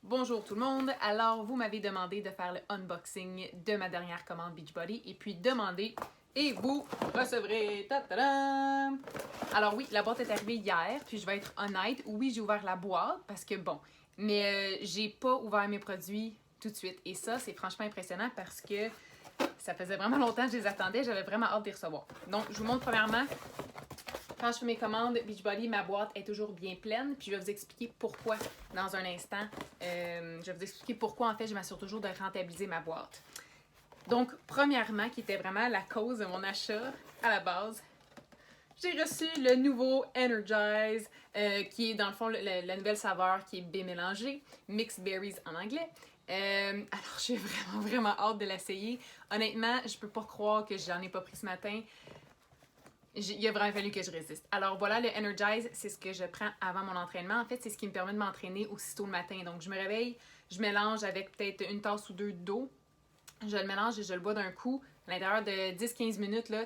Bonjour tout le monde, alors vous m'avez demandé de faire le unboxing de ma dernière commande Beachbody et puis demandez et vous recevrez. Ta-ta-da! Alors oui, la boîte est arrivée hier, puis je vais être honnête, oui j'ai ouvert la boîte parce que bon, mais j'ai pas ouvert mes produits tout de suite et ça c'est franchement impressionnant parce que ça faisait vraiment longtemps que je les attendais, j'avais vraiment hâte de les recevoir. Donc je vous montre premièrement. Quand je fais mes commandes Beachbody, ma boîte est toujours bien pleine. Puis je vais vous expliquer pourquoi dans un instant. Je vais vous expliquer pourquoi en fait je m'assure toujours de rentabiliser ma boîte. Donc premièrement, qui était vraiment la cause de mon achat à la base, j'ai reçu le nouveau Energize, qui est dans le fond la nouvelle saveur qui est bémélangée, Mixed Berries en anglais. Alors j'ai vraiment hâte de l'essayer. Honnêtement, je peux pas croire que j'en ai pas pris ce matin. Il a vraiment fallu que je résiste. Alors voilà, le Energize, c'est ce que je prends avant mon entraînement. En fait, c'est ce qui me permet de m'entraîner aussitôt le matin. Donc, je me réveille, je mélange avec peut-être une tasse ou deux d'eau. Je le mélange et je le bois d'un coup. À l'intérieur de 10-15 minutes, là,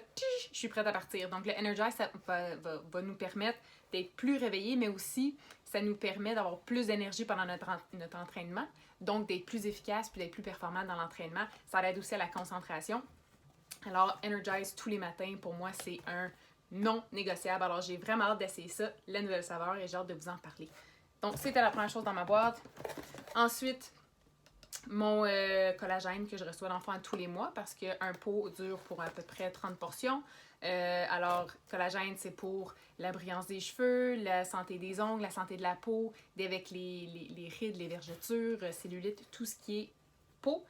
je suis prête à partir. Donc, le Energize, ça va nous permettre d'être plus réveillés, mais aussi, ça nous permet d'avoir plus d'énergie pendant notre entraînement. Donc, d'être plus efficace puis d'être plus performant dans l'entraînement. Ça aide aussi à la concentration. Alors, Energize tous les matins, pour moi, c'est un non négociable. Alors, j'ai vraiment hâte d'essayer ça, la nouvelle saveur, et j'ai hâte de vous en parler. Donc, c'était la première chose dans ma boîte. Ensuite, mon collagène que je reçois d'enfant tous les mois parce qu'un pot dure pour à peu près 30 portions. Alors, collagène, c'est pour la brillance des cheveux, la santé des ongles, la santé de la peau, avec les rides, les vergetures, cellulite, tout ce qui est peau.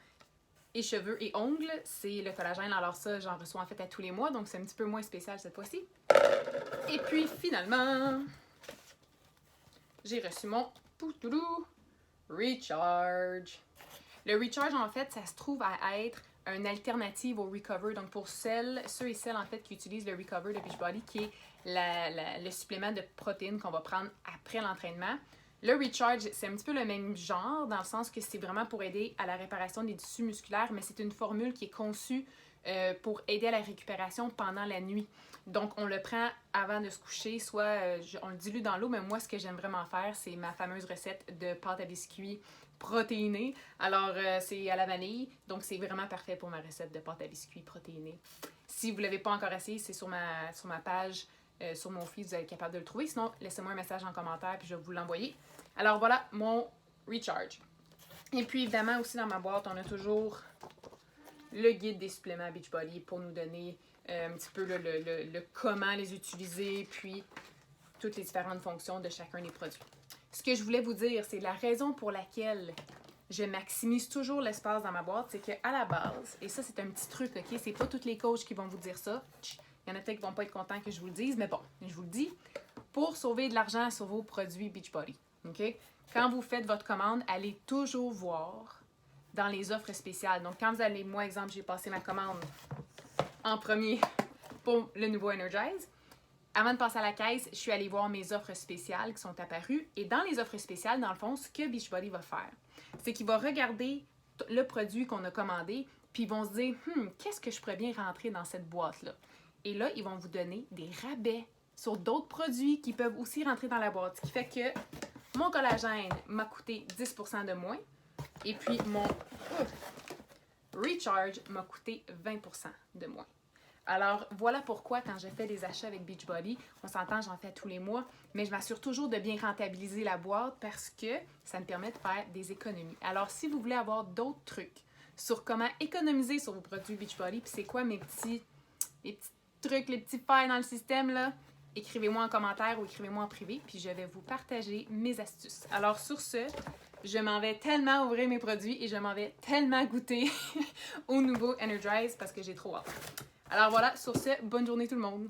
Et cheveux et ongles, c'est le collagène. Alors ça, j'en reçois en fait à tous les mois, donc c'est un petit peu moins spécial cette fois-ci. Et puis finalement, j'ai reçu mon poutoulou Recharge. Le Recharge, en fait, ça se trouve à être une alternative au Recover. Donc pour ceux et celles en fait qui utilisent le Recover de Beachbody, qui est le supplément de protéines qu'on va prendre après l'entraînement. Le Recharge, c'est un petit peu le même genre, dans le sens que c'est vraiment pour aider à la réparation des tissus musculaires, mais c'est une formule qui est conçue pour aider à la récupération pendant la nuit. Donc, on le prend avant de se coucher, soit on le dilue dans l'eau, mais moi, ce que j'aime vraiment faire, c'est ma fameuse recette de pâte à biscuits protéinée. Alors, c'est à la vanille, donc c'est vraiment parfait pour ma recette de pâte à biscuits protéinée. Si vous ne l'avez pas encore essayé, c'est sur ma page. Sur mon feed, vous allez être capable de le trouver. Sinon, laissez-moi un message en commentaire puis je vais vous l'envoyer. Alors voilà mon Recharge. Et puis évidemment aussi dans ma boîte, on a toujours le guide des suppléments Beachbody pour nous donner un petit peu le comment les utiliser puis toutes les différentes fonctions de chacun des produits. Ce que je voulais vous dire, c'est la raison pour laquelle je maximise toujours l'espace dans ma boîte, c'est qu'à la base, et ça c'est un petit truc, ok? C'est pas tous les coachs qui vont vous dire ça. Il y en a peut-être qui vont pas être contents que je vous le dise, mais bon, je vous le dis. Pour sauver de l'argent sur vos produits Beachbody, ok? Quand vous faites votre commande, allez toujours voir dans les offres spéciales. Donc, quand vous allez, moi, exemple, j'ai passé ma commande en premier pour le nouveau Energize. Avant de passer à la caisse, je suis allée voir mes offres spéciales qui sont apparues. Et dans les offres spéciales, dans le fond, ce que Beachbody va faire, c'est qu'il va regarder le produit qu'on a commandé, puis ils vont se dire, qu'est-ce que je pourrais bien rentrer dans cette boîte-là? Et là, ils vont vous donner des rabais sur d'autres produits qui peuvent aussi rentrer dans la boîte. Ce qui fait que mon collagène m'a coûté 10% de moins. Et puis mon Recharge m'a coûté 20% de moins. Alors, voilà pourquoi quand je fais des achats avec Beachbody, on s'entend, j'en fais tous les mois, mais je m'assure toujours de bien rentabiliser la boîte parce que ça me permet de faire des économies. Alors, si vous voulez avoir d'autres trucs sur comment économiser sur vos produits Beachbody, puis c'est quoi mes petits trucs, les petits failles dans le système, là, écrivez-moi en commentaire ou écrivez-moi en privé, puis je vais vous partager mes astuces. Alors, sur ce, je m'en vais tellement ouvrir mes produits et je m'en vais tellement goûter au nouveau Energize parce que j'ai trop hâte. Alors voilà, sur ce, bonne journée tout le monde!